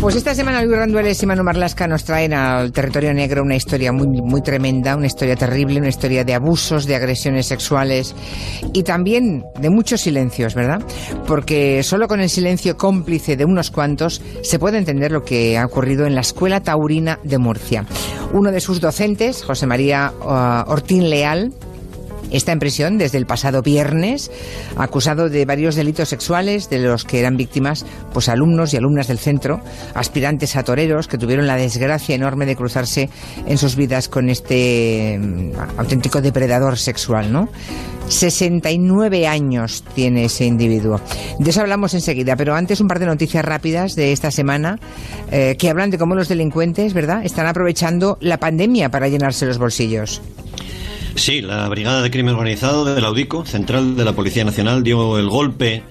Pues esta semana Luis Randueles y Manu Marlasca nos traen al territorio negro una historia muy tremenda, una historia terrible, una historia de abusos, de agresiones sexuales y también de muchos silencios, ¿verdad? Porque solo con el silencio cómplice de unos cuantos se puede entender lo que ha ocurrido en la Escuela Taurina de Murcia. Uno de sus docentes, José María Ortín Leal, está en prisión desde el pasado viernes, acusado de varios delitos sexuales de los que eran víctimas pues alumnos y alumnas del centro, aspirantes a toreros que tuvieron la desgracia enorme de cruzarse en sus vidas con este auténtico depredador sexual, ¿no? 69 años tiene ese individuo. De eso hablamos enseguida, pero antes un par de noticias rápidas de esta semana que hablan de cómo los delincuentes, ¿verdad?, están aprovechando la pandemia para llenarse los bolsillos. Sí, la Brigada de Crimen Organizado de la UDICO, central de la Policía Nacional, dio el golpe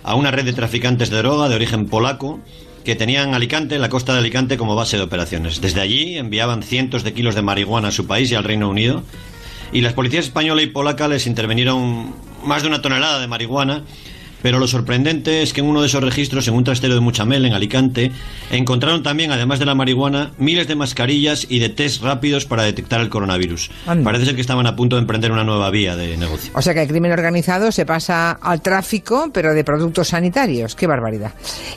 a una red de traficantes de droga de origen polaco que tenían Alicante, la costa de Alicante, como base de operaciones. Desde allí enviaban cientos de kilos de marihuana a su país y al Reino Unido, y las policías española y polaca les intervinieron más de 1 tonelada de marihuana. Pero lo sorprendente es que en uno de esos registros, en un trastero de Muchamel, en Alicante, encontraron también, además de la marihuana, miles de mascarillas y de test rápidos para detectar el coronavirus. Anda. Parece ser que estaban a punto de emprender una nueva vía de negocio. O sea que el crimen organizado se pasa al tráfico, pero de productos sanitarios. ¡Qué barbaridad!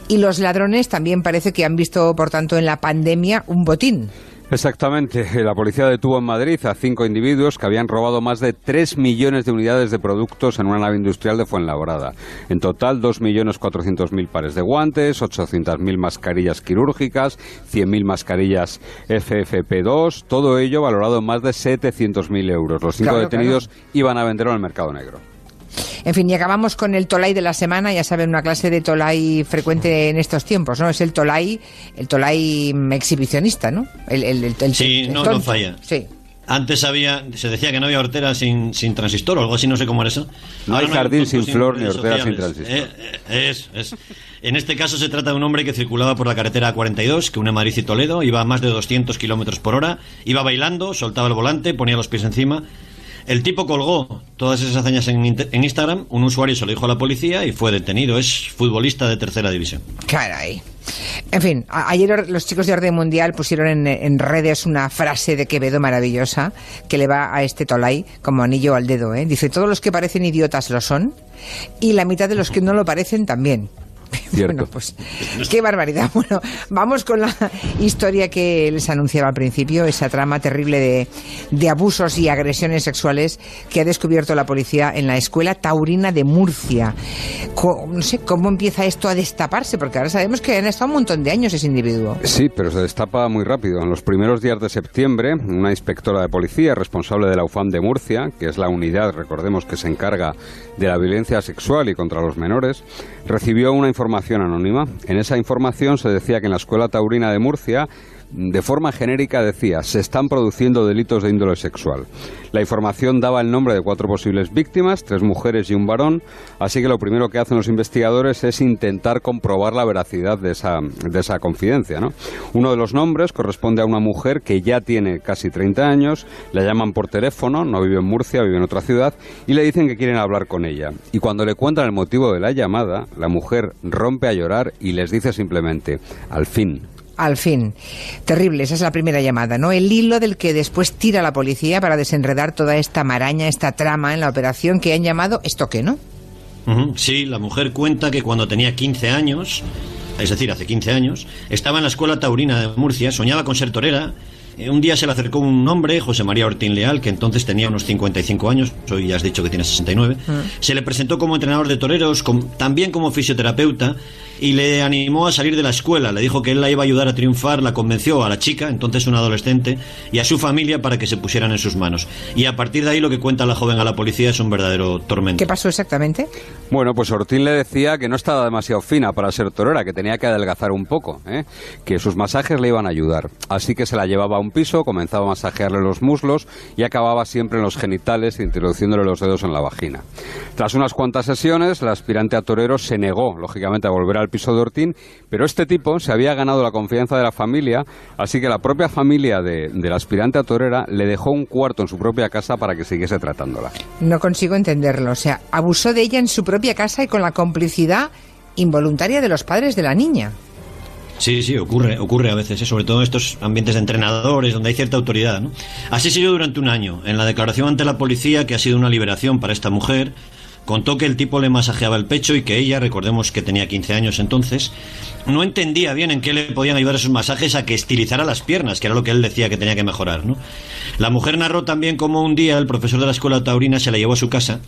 Y los ladrones también parece que han visto, por tanto, en la pandemia un botín. Exactamente. La policía detuvo en Madrid a 5 individuos que habían robado más de 3 millones de unidades de productos en una nave industrial de Fuenlabrada. En total, 2.400.000 pares de guantes, 800.000 mascarillas quirúrgicas, 100.000 mascarillas FFP2, todo ello valorado en más de 700.000 euros. Los 5 detenidos iban a venderlo en el mercado negro. En fin, y acabamos con el tolai de la semana. Ya saben, una clase de tolai frecuente en estos tiempos, ¿no? Es el tolai exhibicionista, ¿no? Sí, no falla. Sí. Antes se decía que no había hortera sin transistor o algo así, no sé cómo era eso. No hay jardín sin flor ni hortera sin transistor. En este caso se trata de un hombre que circulaba por la carretera A42, que une Madrid y Toledo, iba a más de 200 kilómetros por hora, iba bailando, soltaba el volante, ponía los pies encima. El tipo colgó todas esas hazañas en Instagram, un usuario se lo dijo a la policía y fue detenido. Es futbolista de tercera división. Caray. En fin, ayer los chicos de Orden Mundial pusieron en redes una frase de Quevedo maravillosa que le va a este tolai como anillo al dedo, ¿eh? Dice: todos los que parecen idiotas lo son y la mitad de los que no lo parecen también. Cierto. Bueno, pues qué barbaridad. Bueno, vamos con la historia que les anunciaba al principio, esa trama terrible de abusos y agresiones sexuales que ha descubierto la policía en la Escuela Taurina de Murcia. No sé cómo empieza esto a destaparse, porque ahora sabemos que han estado un montón de años ese individuo. Sí, pero se destapa muy rápido. En los primeros días de septiembre, una inspectora de policía responsable de la UFAM de Murcia, que es la unidad, recordemos, que se encarga de la violencia sexual y contra los menores, recibió una información anónima. En esa información se decía que en la Escuela Taurina de Murcia, de forma genérica, decía: se están produciendo delitos de índole sexual. La información daba el nombre de 4 posibles víctimas, 3 mujeres y un varón, así que lo primero que hacen los investigadores es intentar comprobar la veracidad de esa confidencia, ¿no? Uno de los nombres corresponde a una mujer que ya tiene casi 30 años, la llaman por teléfono, no vive en Murcia, vive en otra ciudad, y le dicen que quieren hablar con ella. Y cuando le cuentan el motivo de la llamada, la mujer rompe a llorar y les dice simplemente: al fin. Al fin. Terrible, esa es la primera llamada, ¿no? El hilo del que después tira la policía para desenredar toda esta maraña, esta trama en la operación que han llamado Estoque, ¿no? Sí, la mujer cuenta que cuando tenía 15 años, es decir, hace 15 años, estaba en la Escuela Taurina de Murcia, soñaba con ser torera. Un día se le acercó un hombre, José María Ortín Leal, que entonces tenía unos 55 años, hoy ya has dicho que tiene 69, se le presentó como entrenador de toreros, también como fisioterapeuta, y le animó a salir de la escuela. Le dijo que él la iba a ayudar a triunfar, la convenció a la chica, entonces una adolescente, y a su familia para que se pusieran en sus manos. Y a partir de ahí lo que cuenta la joven a la policía es un verdadero tormento. ¿Qué pasó exactamente? Bueno, pues Ortín le decía que no estaba demasiado fina para ser torera, que tenía que adelgazar un poco, que sus masajes le iban a ayudar. Así que se la llevaba a un piso, comenzaba a masajearle los muslos y acababa siempre en los genitales, introduciéndole los dedos en la vagina. Tras unas cuantas sesiones, la aspirante a torero se negó, lógicamente, a volver al piso de Ortín, pero este tipo se había ganado la confianza de la familia, así que la propia familia de la aspirante a torera le dejó un cuarto en su propia casa para que siguiese tratándola. No consigo entenderlo, o sea, abusó de ella en su propia casa y con la complicidad involuntaria de los padres de la niña. Sí, ocurre a veces, sobre todo en estos ambientes de entrenadores donde hay cierta autoridad, ¿no? Así siguió durante un año. En la declaración ante la policía, que ha sido una liberación para esta mujer, contó que el tipo le masajeaba el pecho y que ella, recordemos que tenía 15 años entonces, no entendía bien en qué le podían ayudar esos masajes a que estilizara las piernas, que era lo que él decía que tenía que mejorar, ¿no? La mujer narró también cómo un día el profesor de la escuela taurina se la llevó a su casa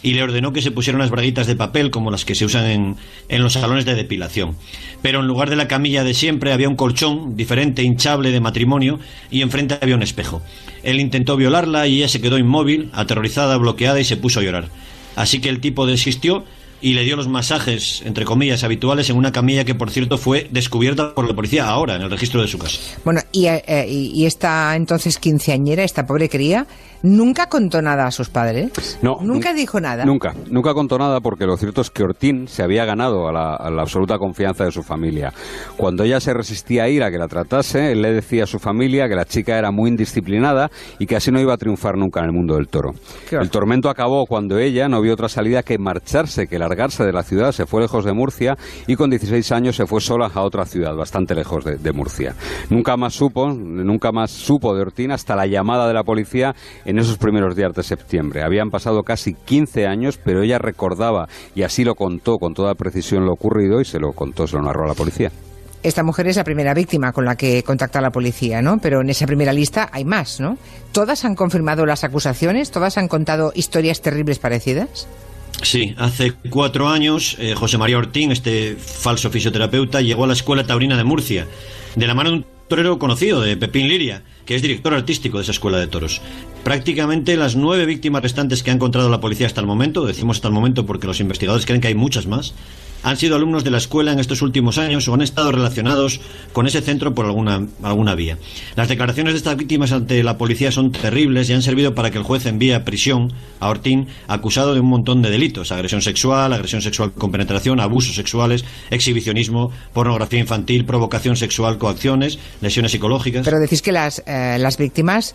y le ordenó que se pusiera unas braguitas de papel como las que se usan en los salones de depilación. Pero en lugar de la camilla de siempre había un colchón diferente, hinchable, de matrimonio, y enfrente había un espejo. Él intentó violarla y ella se quedó inmóvil, aterrorizada, bloqueada, y se puso a llorar. Así que el tipo desistió y le dio los masajes, entre comillas, habituales en una camilla que, por cierto, fue descubierta por la policía ahora, en el registro de su casa. Bueno, y esta entonces quinceañera, esta pobre cría, ¿nunca contó nada a sus padres? No. ¿Nunca dijo nada? Nunca contó nada, porque lo cierto es que Ortín se había ganado a la absoluta confianza de su familia. Cuando ella se resistía a ir a que la tratase, él le decía a su familia que la chica era muy indisciplinada y que así no iba a triunfar nunca en el mundo del toro. El tormento acabó cuando ella no vio otra salida que marcharse, que largarse de la ciudad, se fue lejos de Murcia y con 16 años se fue sola a otra ciudad, bastante lejos de Murcia. Nunca más supo de Ortín hasta la llamada de la policía en esos primeros días de septiembre. Habían pasado casi 15 años, pero ella recordaba, y así lo contó con toda precisión, lo ocurrido, y se lo narró a la policía. Esta mujer es la primera víctima con la que contacta la policía, ¿no? Pero en esa primera lista hay más, ¿no? ¿Todas han confirmado las acusaciones? ¿Todas han contado historias terribles parecidas? Sí, hace 4 años José María Ortín, este falso fisioterapeuta, llegó a la Escuela Taurina de Murcia, de la mano de un torero conocido, de Pepín Liria, que es director artístico de esa escuela de toros. Prácticamente las 9 víctimas restantes que ha encontrado la policía hasta el momento, decimos hasta el momento porque los investigadores creen que hay muchas más, han sido alumnos de la escuela en estos últimos años o han estado relacionados con ese centro por alguna vía. Las declaraciones de estas víctimas ante la policía son terribles y han servido para que el juez envíe a prisión a Ortín, acusado de un montón de delitos: agresión sexual con penetración, abusos sexuales, exhibicionismo, pornografía infantil, provocación sexual, coacciones, lesiones psicológicas. Pero decís que las víctimas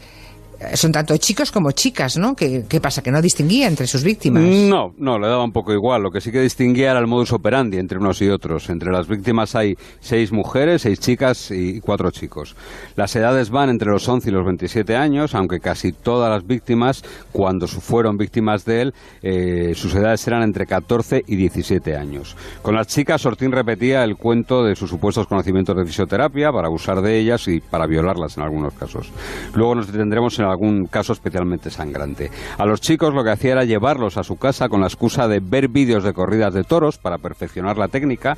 son tanto chicos como chicas, ¿no? ¿Qué pasa? ¿Que no distinguía entre sus víctimas? No, le daba un poco igual. Lo que sí que distinguía era el modus operandi entre unos y otros. Entre las víctimas hay 6 mujeres, 6 chicas y 4 chicos. Las edades van entre los 11 y los 27 años, aunque casi todas las víctimas, cuando fueron víctimas de él, sus edades eran entre 14 y 17 años. Con las chicas, Ortín repetía el cuento de sus supuestos conocimientos de fisioterapia para abusar de ellas y para violarlas en algunos casos. Luego nos detendremos en algún caso especialmente sangrante. A los chicos lo que hacía era llevarlos a su casa con la excusa de ver vídeos de corridas de toros para perfeccionar la técnica,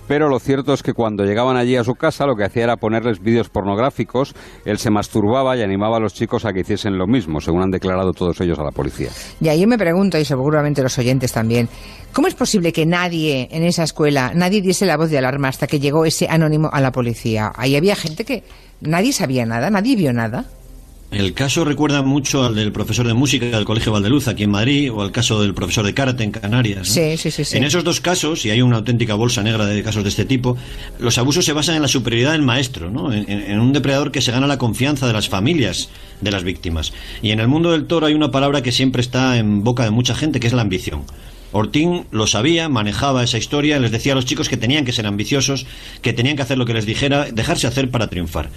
pero lo cierto es que cuando llegaban allí a su casa lo que hacía era ponerles vídeos pornográficos. Él se masturbaba y animaba a los chicos a que hiciesen lo mismo, según han declarado todos ellos a la policía. Y ahí yo me pregunto, y seguramente los oyentes también, ¿cómo es posible que nadie en esa escuela, nadie diese la voz de alarma hasta que llegó ese anónimo a la policía? Ahí había gente que nadie sabía nada, nadie vio nada. El caso recuerda mucho al del profesor de música del Colegio Valdeluz aquí en Madrid, o al caso del profesor de karate en Canarias, ¿no? Sí. En esos dos casos, y hay una auténtica bolsa negra de casos de este tipo, los abusos se basan en la superioridad del maestro, ¿no? En un depredador que se gana la confianza de las familias de las víctimas. Y en el mundo del toro hay una palabra que siempre está en boca de mucha gente, que es la ambición. Ortín lo sabía, manejaba esa historia, les decía a los chicos que tenían que ser ambiciosos, que tenían que hacer lo que les dijera, dejarse hacer para triunfar.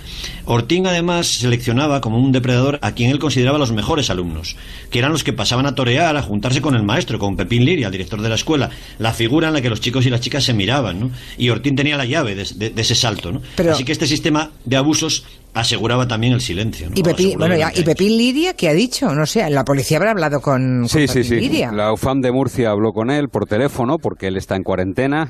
Ortín además seleccionaba como un depredador a quien él consideraba los mejores alumnos, que eran los que pasaban a torear, a juntarse con el maestro, con Pepín Liria, el director de la escuela, la figura en la que los chicos y las chicas se miraban, ¿no? Y Ortín tenía la llave de ese salto, ¿no? Así que este sistema de abusos aseguraba también el silencio, ¿no? Y Pepín Liria, ¿qué ha dicho? No sé, la policía habrá hablado con Pepín Liria. La UFAM de Murcia habló con él por teléfono porque él está en cuarentena,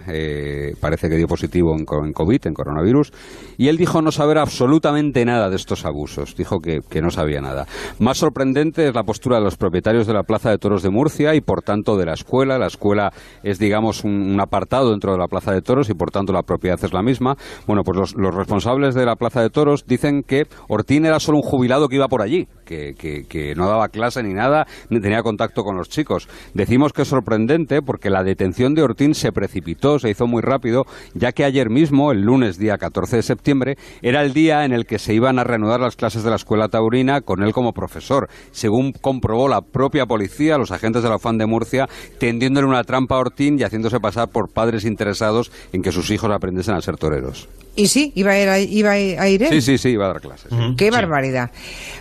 parece que dio positivo en COVID, en coronavirus, y él dijo no saber absolutamente nada de estos abusos, dijo que no sabía nada. Más sorprendente es la postura de los propietarios de la Plaza de Toros de Murcia y por tanto de la escuela. La escuela es, digamos, un apartado dentro de la Plaza de Toros y por tanto la propiedad es la misma. Bueno, pues los responsables de la Plaza de Toros dicen piensen que Ortín era solo un jubilado que iba por allí, que no daba clase ni nada, ni tenía contacto con los chicos. Decimos que es sorprendente porque la detención de Ortín se precipitó, se hizo muy rápido, ya que ayer mismo, el lunes día 14 de septiembre, era el día en el que se iban a reanudar las clases de la escuela taurina con él como profesor. Según comprobó la propia policía, los agentes de la UFAM de Murcia, tendiéndole una trampa a Ortín y haciéndose pasar por padres interesados en que sus hijos aprendiesen a ser toreros. ¿Y sí? ¿Iba a ir él? Sí, iba a dar clases. ¡Qué barbaridad!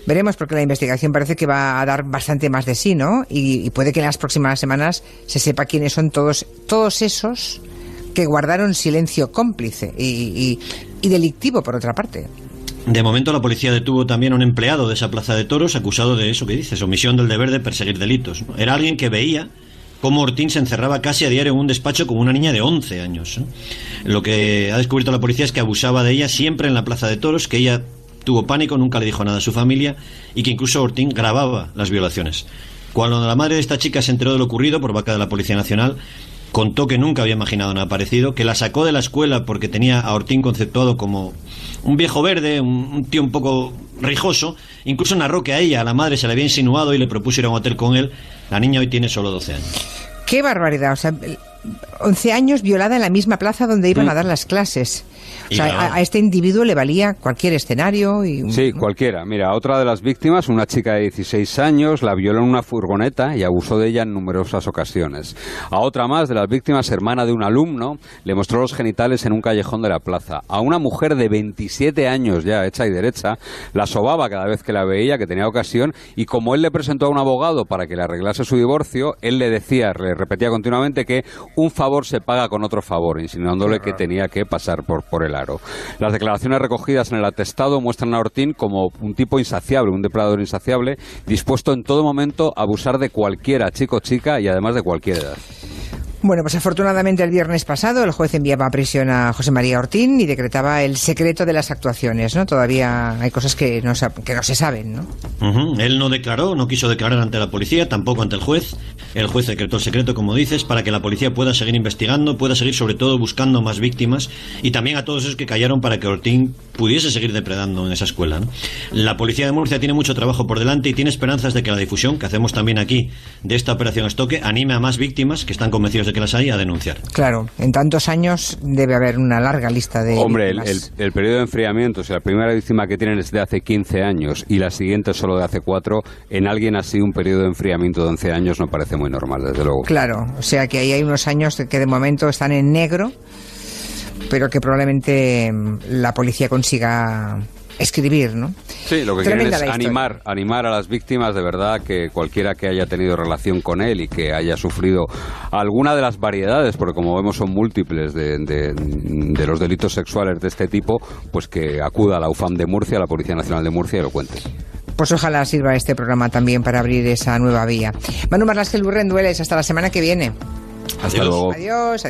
Veremos, porque la investigación parece que va a dar bastante más de sí, ¿no? Y puede que en las próximas semanas se sepa quiénes son todos esos que guardaron silencio cómplice y delictivo, por otra parte. De momento la policía detuvo también a un empleado de esa plaza de toros acusado de eso que dices, omisión del deber de perseguir delitos, ¿no? Era alguien que veía cómo Ortín se encerraba casi a diario en un despacho con una niña de 11 años. Lo que ha descubierto la policía es que abusaba de ella siempre en la plaza de toros, que ella tuvo pánico, nunca le dijo nada a su familia y que incluso Ortín grababa las violaciones. Cuando la madre de esta chica se enteró de lo ocurrido por boca de la Policía Nacional, contó que nunca había imaginado nada parecido, que la sacó de la escuela porque tenía a Ortín conceptuado como un viejo verde, un tío un poco rijoso. Incluso narró que a ella, a la madre, se le había insinuado y le propuso ir a un hotel con él. La niña hoy tiene solo 12 años. ¡Qué barbaridad! O sea, 11 años violada en la misma plaza donde iban a dar las clases. O sea, a este individuo le valía cualquier escenario. Sí, cualquiera. Mira, otra de las víctimas, una chica de 16 años, la violó en una furgoneta y abusó de ella en numerosas ocasiones. A otra más de las víctimas, hermana de un alumno, le mostró los genitales en un callejón de la plaza. A una mujer de 27 años ya, hecha y derecha, la sobaba cada vez que la veía, que tenía ocasión, y como él le presentó a un abogado para que le arreglase su divorcio, él le repetía continuamente que un favor se paga con otro favor, insinuándole que tenía que pasar por el aro. Las declaraciones recogidas en el atestado muestran a Ortín como un tipo insaciable, un depredador insaciable, dispuesto en todo momento a abusar de cualquiera, chico o chica, y además de cualquier edad. Bueno, pues afortunadamente el viernes pasado el juez enviaba a prisión a José María Ortín y decretaba el secreto de las actuaciones, ¿no? Todavía hay cosas que no se saben, ¿no? Él no declaró, no quiso declarar ante la policía, tampoco ante el juez. El juez decretó el secreto, como dices, para que la policía pueda seguir investigando, pueda seguir sobre todo buscando más víctimas y también a todos esos que callaron para que Ortín pudiese seguir depredando en esa escuela, ¿no? La policía de Murcia tiene mucho trabajo por delante y tiene esperanzas de que la difusión que hacemos también aquí de esta operación Estoque anime a más víctimas que están convencidos de que las hay a denunciar. Claro, en tantos años debe haber una larga lista de... Hombre, el periodo de enfriamiento, si la primera víctima que tienen es de hace 15 años y la siguiente solo de hace 4, en alguien así un periodo de enfriamiento de 11 años no parece muy normal, desde luego. Claro, o sea que ahí hay unos años que de momento están en negro, pero que probablemente la policía consiga escribir, ¿no? Sí, lo que quieren es animar a las víctimas, de verdad, que cualquiera que haya tenido relación con él y que haya sufrido alguna de las variedades, porque como vemos son múltiples de los delitos sexuales de este tipo, pues que acuda a la UFAM de Murcia, a la Policía Nacional de Murcia y lo cuente. Pues ojalá sirva este programa también para abrir esa nueva vía. Manu Marlasque, Luis Rendueles, hasta la semana que viene. Hasta luego. Adiós.